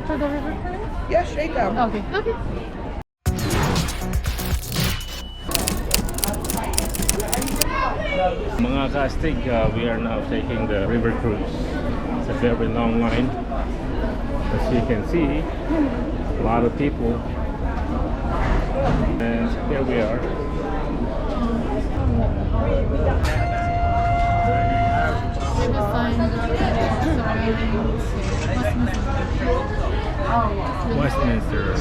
to the river cruise? Yeah, straight down. Okay. Okay. Mga ka-Astig, we are now taking the river cruise. It's a very long line. As you can see, a lot of people. And here we are. Westminster.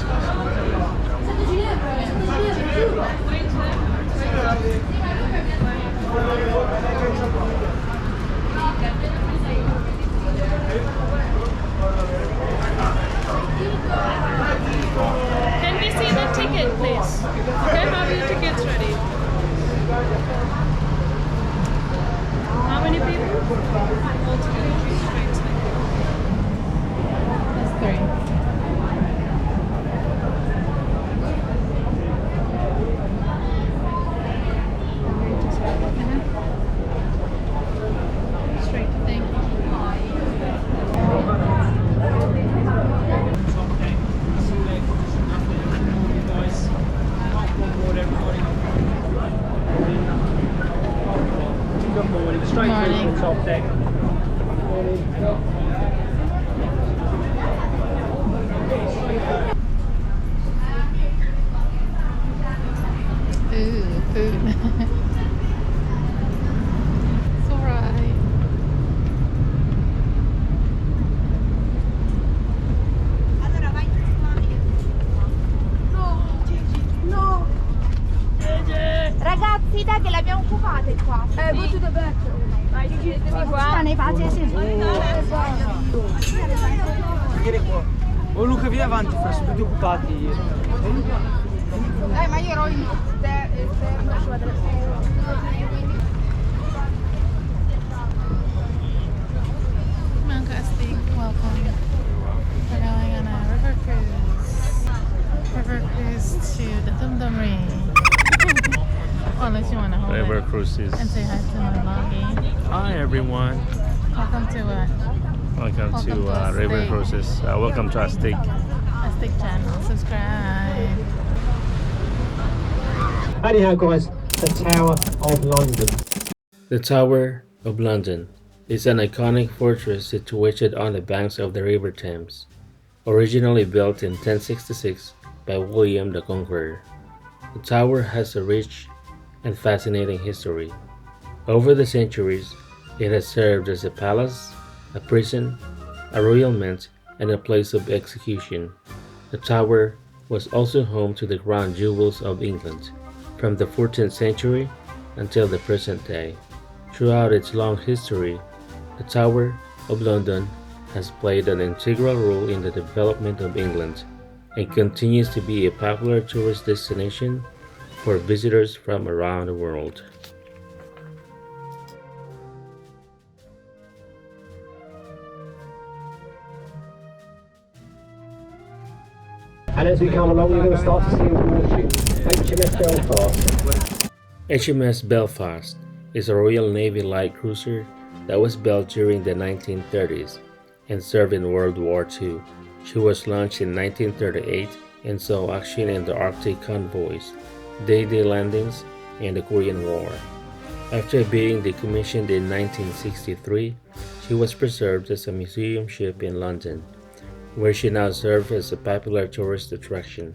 Can we see the ticket, please? Okay, have your tickets ready. How many people? Altogether, That's 3. straight. Thank you. Straight through to Morning. the top deck. Ooh, food. It's alright. Ragazzi, dai che le abbiamo occupate qua. Go to the back. Sta nei pace, sì. Vieni qua. Oh Luca, vieni avanti, sono tutti occupati. Ma io ero in esterno sulla Astig, welcome. We're going on a river cruise. River cruise to the Dum Dum Ring. Unless you want to hold River it cruises. and say hi to my mommy. Hi everyone. Welcome to Welcome to Welcome to River Astig. Cruises. Welcome to Astig. Astig channel. Subscribe. Anyhow, guys, the Tower of London. The Tower of London is an iconic fortress situated on the banks of the River Thames, originally built in 1066 by William the Conqueror. The tower has a rich and fascinating history. Over the centuries, it has served as a palace, a prison, a royal mint, and a place of execution. The tower was also home to the crown jewels of England, from the 14th century until the present day. Throughout its long history, the Tower of London has played an integral role in the development of England and continues to be a popular tourist destination for visitors from around the world. And as we come along, you're going to start to see a warship, HMS Belfast. HMS Belfast is a Royal Navy light cruiser that was built during the 1930s and served in World War II. She was launched in 1938 and saw action in the Arctic convoys, day-day landings, and the Korean War. After being decommissioned in 1963, she was preserved as a museum ship in London, where she now serves as a popular tourist attraction.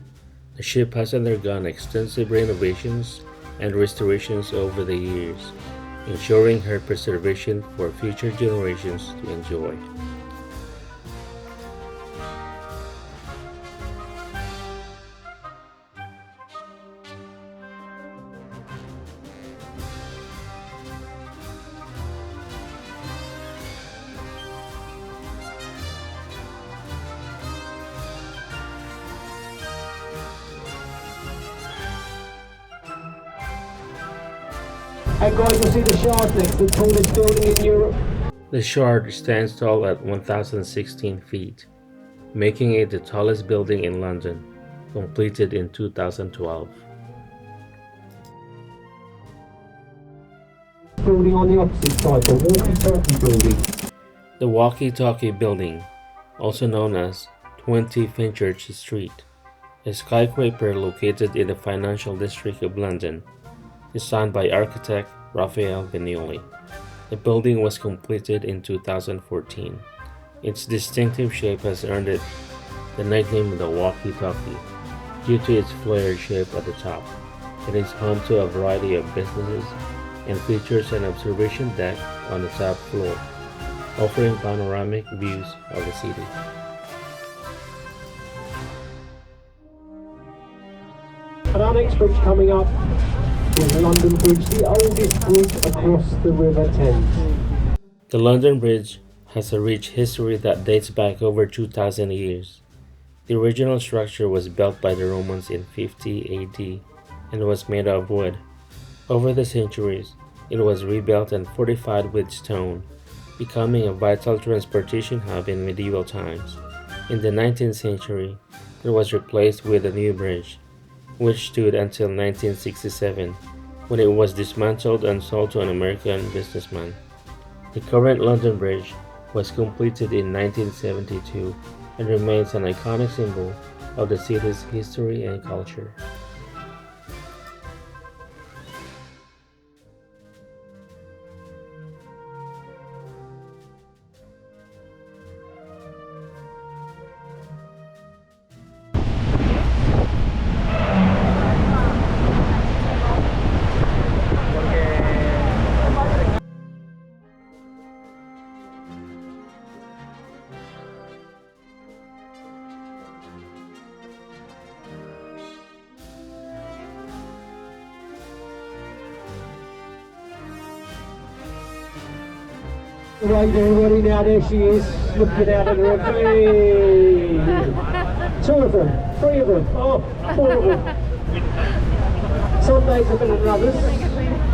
The ship has undergone extensive renovations and restorations over the years, ensuring her preservation for future generations to enjoy. And guys, you'll see the Shard next, the tallest building in Europe. The Shard stands tall at 1,016 feet, making it the tallest building in London, completed in 2012. Building on the opposite side, the Walkie Talkie building. The Walkie Talkie building, also known as 20 Fenchurch Street, a skyscraper located in the financial district of London, designed by architect Raphael Benelli. The building was completed in 2014. Its distinctive shape has earned it the nickname the Walkie Talkie due to its flared shape at the top. It is home to a variety of businesses and features an observation deck on the top floor, offering panoramic views of the city. And our next bridge coming up is the London Bridge, the oldest bridge across the River Thames. The London Bridge has a rich history that dates back over 2,000 years. The original structure was built by the Romans in 50 AD and was made of wood. Over the centuries, it was rebuilt and fortified with stone, becoming a vital transportation hub in medieval times. In the 19th century, it was replaced with a new bridge, which stood until 1967, when it was dismantled and sold to an American businessman. The current London Bridge was completed in 1972 and remains an iconic symbol of the city's history and culture. Right, everybody, now there she is, looking out at her. Hey! 2 of them, 3 of them, 4 of them. Some days are better than others.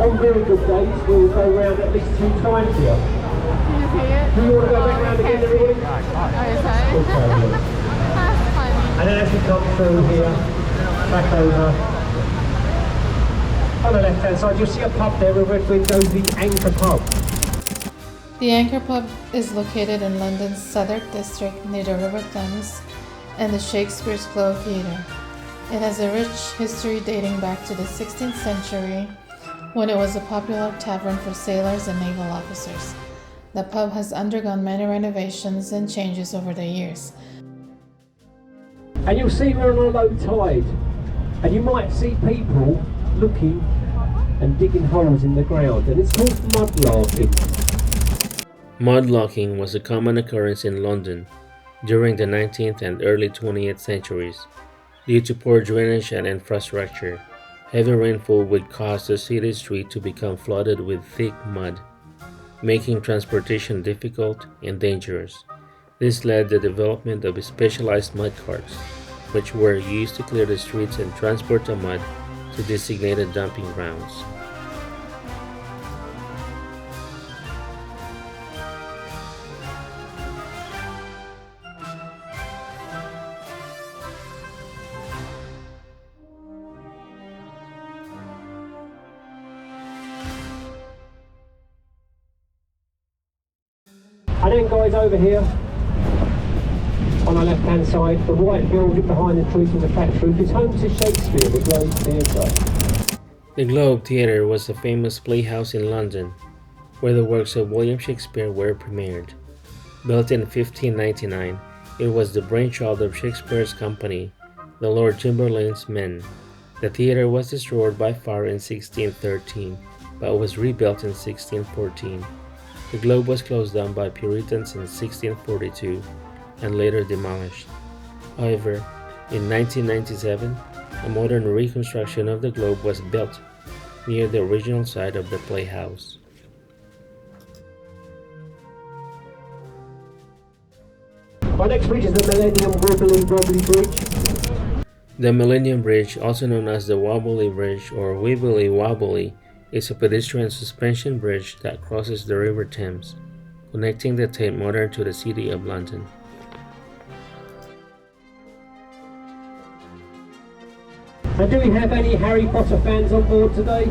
On very good days, we'll go round at least 2 times here. Do you want to go back round again, everybody? Okay. And then as you come through here, back over. On the left hand side, you'll see a pub there with red windows, the Anchor Pub. The Anchor Pub is located in London's Southwark district near the River Thames and the Shakespeare's Globe Theatre. It has a rich history dating back to the 16th century when it was a popular tavern for sailors and naval officers. The pub has undergone many renovations and changes over the years. And you'll see we're on a low tide, and you might see people looking and digging holes in the ground, and it's called mudlarking. Mudlarking was a common occurrence in London during the 19th and early 20th centuries. Due to poor drainage and infrastructure, heavy rainfall would cause the city street to become flooded with thick mud, making transportation difficult and dangerous. This led to the development of specialized mud carts, which were used to clear the streets and transport the mud to designated dumping grounds. And then guys, over here on our left hand side, the white building behind the trees with the thatched roof is home to Shakespeare, the Globe Theatre. The Globe Theatre was a famous playhouse in London, where the works of William Shakespeare were premiered. Built in 1599, it was the brainchild of Shakespeare's company, the Lord Chamberlain's men. The theatre was destroyed by fire in 1613, but was rebuilt in 1614. The Globe was closed down by Puritans in 1642 and later demolished. However, in 1997, a modern reconstruction of the Globe was built near the original site of the playhouse. Our next bridge is the Millennium Bridge. The Millennium Bridge, also known as the Wobbly Bridge or Wibbly Wobbly, is a pedestrian suspension bridge that crosses the River Thames, connecting the Tate Modern to the City of London. And do we have any Harry Potter fans on board today?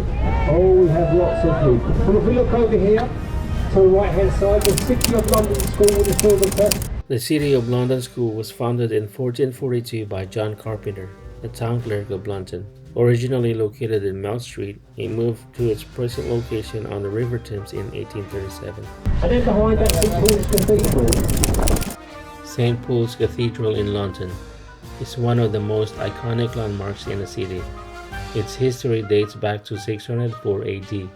Oh, we have lots of you. Well, if we look over here to the right hand side, the City of London School with the silver crest. The City of London School was founded in 1442 by John Carpenter, the town clerk of London. Originally located in Mount Street, it moved to its present location on the River Thames in 1837. And then behind that, St Paul's Cathedral. St. Paul's Cathedral in London is one of the most iconic landmarks in the city. Its history dates back to 604 AD,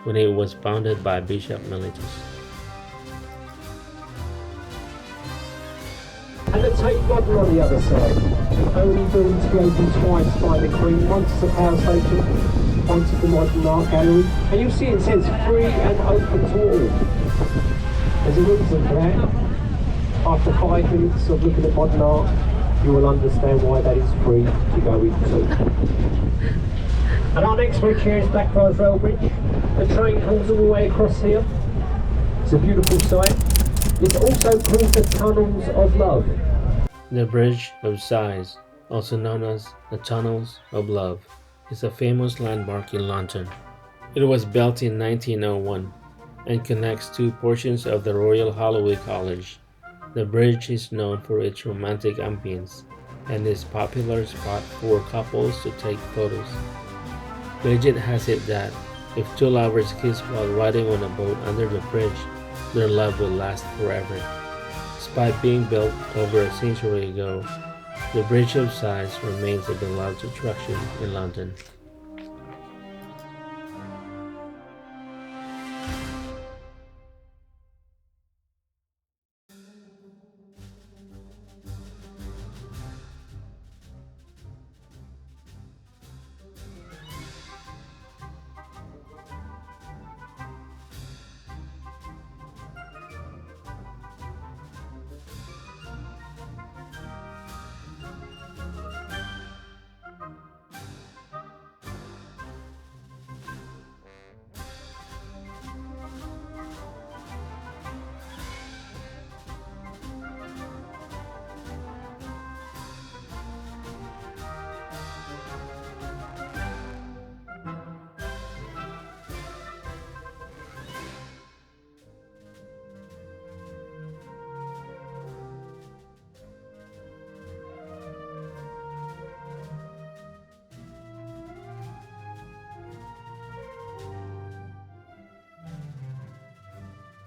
when it was founded by Bishop Mellitus. And the Tate Modern on the other side, only building to be opened twice by the Queen, once at the Power Station, once at the Modern Art Gallery. And you'll see it says free and open to all. There's a reason for that. After 5 minutes of looking at modern art, you will understand why that is free to go into. And our next bridge here is Blackfriars Rail Bridge. The train pulls all the way across here. It's a beautiful sight. It's also called the Tunnels of Love. The Bridge of Sighs, also known as the Tunnels of Love, is a famous landmark in London. It was built in 1901 and connects two portions of the Royal Holloway College. The bridge is known for its romantic ambience and is a popular spot for couples to take photos. Legend has it that if two lovers kiss while riding on a boat under the bridge, their love will last forever. Despite being built over a century ago, the Bridge of Sighs remains a beloved attraction in London.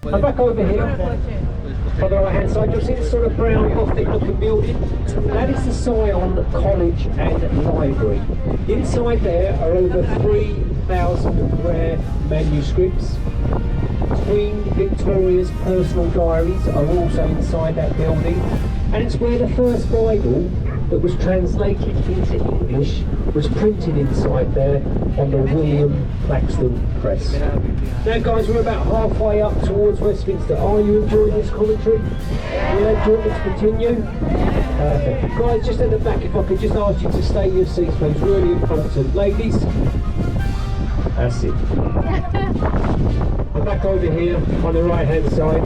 And back over here, on the right hand side, you'll see this sort of brown Gothic looking building. That is the Sion College and Library. Inside there are over 3,000 rare manuscripts. Queen Victoria's personal diaries are also inside that building. And it's where the first Bible that was translated into English was printed inside there on the William Claxton press. Now guys, we're about halfway up towards Westminster. Are you enjoying this commentary? Yeah, do you want me to continue? Perfect. Guys, just at the back, if I could just ask you to stay in your seats, please. Really important. Ladies, that's it. And back over here on the right hand side,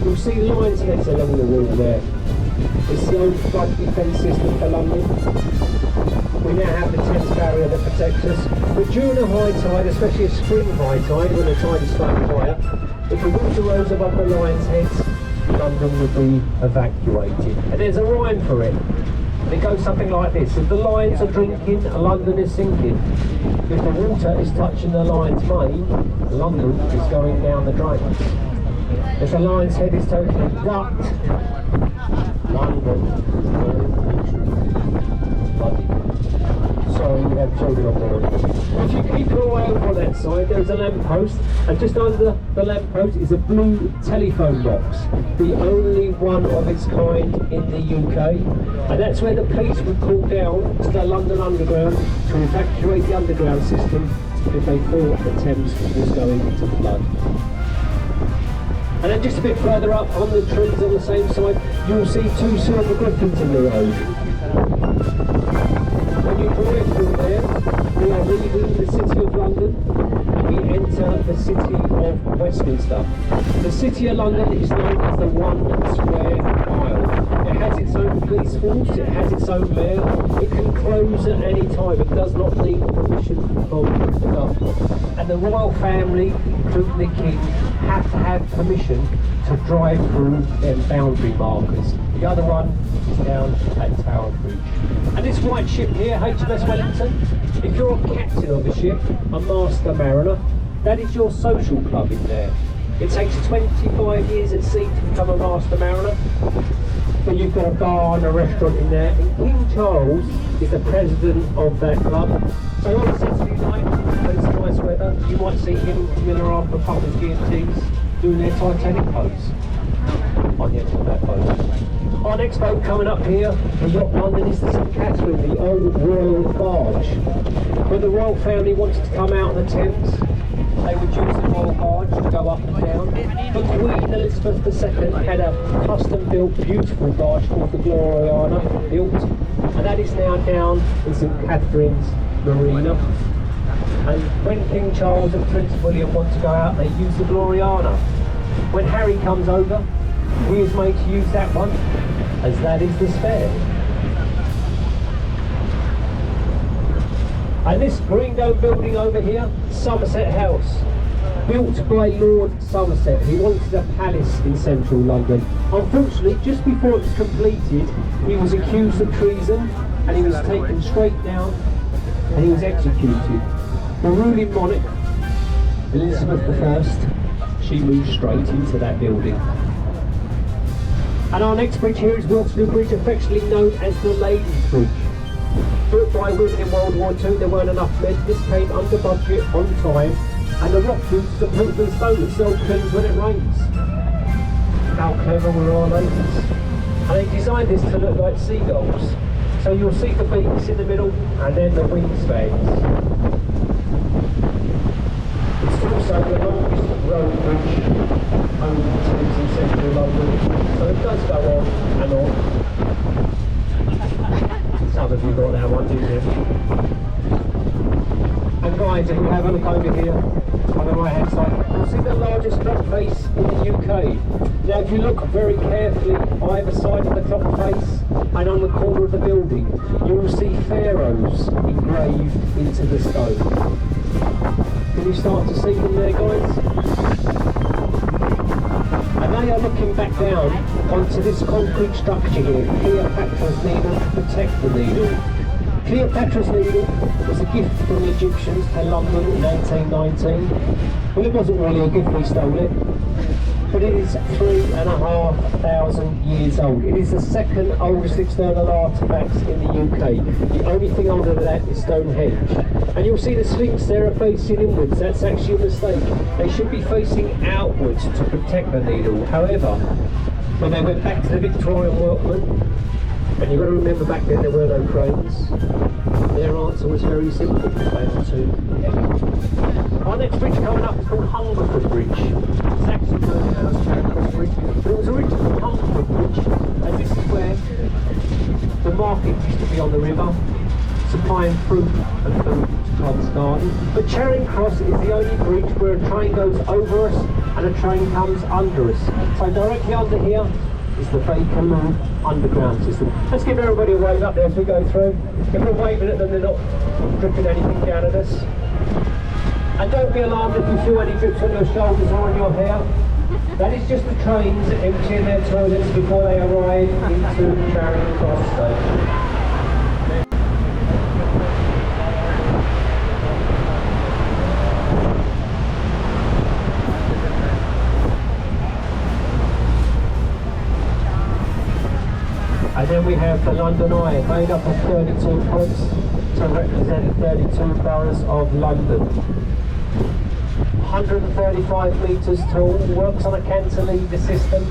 you'll see lions heads along the wall there. It's the old flood defence system for London. We now have the Thames barrier that protects us. But during a high tide, especially a spring high tide, when the tide is slightly higher, if the water rose above the lions' heads, London would be evacuated. And there's a rhyme for it. It goes something like this: if the lions are drinking, London is sinking. If the water is touching the lion's mane, London is going down the drain. If the lion's head is totally ducked, London is bloody. Sorry, we have children on board. If you keep your eye over on that side, there's a lamp post, and just under the lamp post is a blue telephone box, the only one of its kind in the UK, and that's where the police would call down to the London Underground to evacuate the underground system if they thought the Thames was going to flood. And then just a bit further up on the trees on the same side, you'll see two silver griffins in the road. When you drive through there, we are leaving the City of London and we enter the City of Westminster. The City of London is known as the One Square Mile. It has its own police force, it has its own mayor, it can close at any time, it does not need permission from the government. And the royal family, including the king, have to have permission to drive through them boundary markers. The other one is down at Tower Bridge. And this white ship here, HMS Wellington, if you're a captain of a ship, a master mariner, that is your social club in there. It takes 25 years at sea to become a master mariner, but you've got a bar and a restaurant in there. And King Charles is the president of that club. So on a Saturday night, when it's nice weather, you might see him coming around for a couple of G&Ts doing their Titanic pose on the end of that boat. Our next boat coming up here in Yacht London is the St Catherine, the old royal barge. When the royal family wanted to come out on the Thames, they would use the royal barge to go up and down. But Queen Elizabeth II had a custom-built, beautiful barge called the Gloriana built, and that is now down in St Catherine's Marina. And when King Charles and Prince William want to go out, they use the Gloriana. When Harry comes over, he is made to use that one, as that is the spare. And this green dome building over here, Somerset House, built by Lord Somerset. He wanted a palace in central London. Unfortunately, just before it was completed, he was accused of treason and he was taken straight down and he was executed. The ruling monarch, Elizabeth I, she moved straight into that building. And our next bridge here is Millennium Bridge, affectionately known as the Ladies' Bridge. Built by women in World War II, there weren't enough men. This came under budget, on time, and the rock boots that put the stone itself cleans when it rains. How clever were our ladies? And they designed this to look like seagulls. So you'll see the beaks in the middle, and then the wingspans. It's also the longest road bridge over the Thames in central London, so it does go on and on. Some of you got that one, didn't you? And guys, if you have a look over here on the right hand side, you'll see the largest clock face in the UK. Now if you look very carefully either side of the clock face and on the corner of the building, you will see pharaohs engraved into the stone. Can you start to see them there, guys? And they are looking back down onto this concrete structure here, Cleopatra's Needle, to protect the needle. Cleopatra's Needle was a gift from the Egyptians to London in 1819. Well, it wasn't really a gift, we stole it, but it is 3,500 years old. It is the second oldest external artefact in the UK. The only thing older than that is Stonehenge. And you'll see the Sphinx there are facing inwards. That's actually a mistake. They should be facing outwards to protect the needle. However, when they went back to the Victorian workmen, and you've got to remember back then there were no cranes, their answer was very simple. They were too heavy. Our next bridge coming up is called Hungerford Bridge. It's actually known as Pancras Bridge, but it was originally Hungerford Bridge, and this is where the market used to be on the river, supplying fruit and food to Tom's Garden. But Charing Cross is the only bridge where a train goes over us and a train comes under us. So directly under here is the Bakerloo underground system. Let's give everybody a wave up there as we go through. If we're waving at them, they're not dripping anything down at us. And don't be alarmed if you feel any drips on your shoulders or on your hair. That is just the trains emptying their toilets before they arrive into Charing Cross station. And then we have the London Eye, made up of 32 points to represent 32 boroughs of London. 135 metres tall, works on a cantilever system.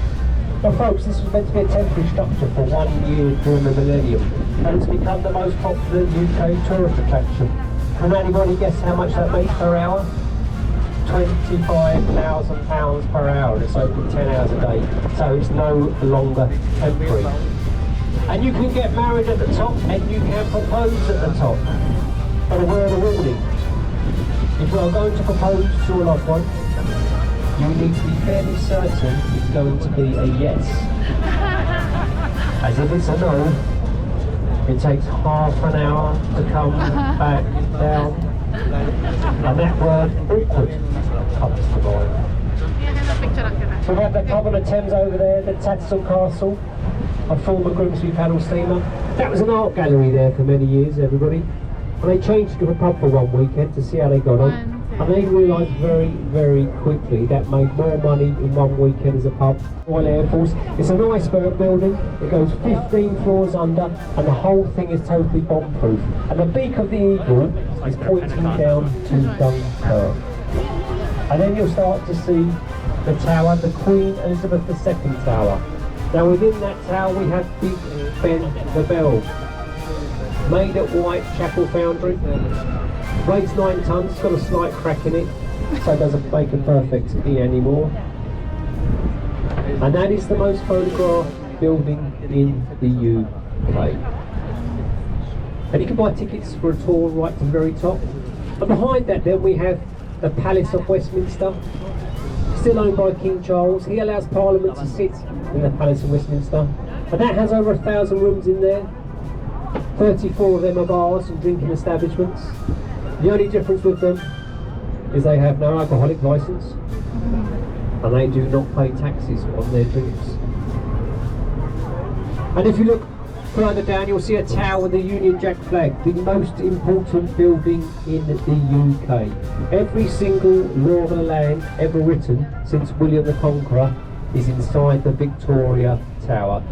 But folks, this was meant to be a temporary structure for 1 year during the millennium, and it's become the most popular UK tourist attraction. Can anybody guess how much that makes per hour? £25,000 per hour. It's open 10 hours a day, so it's no longer temporary. And you can get married at the top, and you can propose at the top. But a word of warning: if you are going to propose to a loved one, you need to be fairly certain it's going to be a yes. As if it's a no, it takes half an hour to come back down. And that word, awkward, comes to mind. So we have the Coven of Thames over there, the Tattersall Castle, a former Grimsby paddle steamer. That was an art gallery there for many years, everybody. And they changed it to a pub for one weekend to see how they got on. And they realised very, very quickly that made more money in one weekend as a pub. Royal Air Force. It's an iceberg building. It goes 15 floors under, and the whole thing is totally bomb-proof. And the beak of the eagle is pointing down to Dunkirk. And then you'll start to see the tower, the Queen Elizabeth II Tower. Now within that tower we have Big Ben the Bell, made at Whitechapel Foundry. Weighs 9 tons, it's got a slight crack in it, so it doesn't make a perfect E anymore. And that is the most photographed building in the UK. And you can buy tickets for a tour right to the very top. And behind that then we have the Palace of Westminster, still owned by King Charles. He allows Parliament to sit in the Palace of Westminster. And that has over 1,000 rooms in there. 34 of them are bars and drinking establishments. The only difference with them is they have no alcoholic licence and they do not pay taxes on their drinks. And if you look further down, you'll see a tower with the Union Jack flag, the most important building in the UK. Every single law of the land ever written since William the Conqueror is inside the Victoria Tower.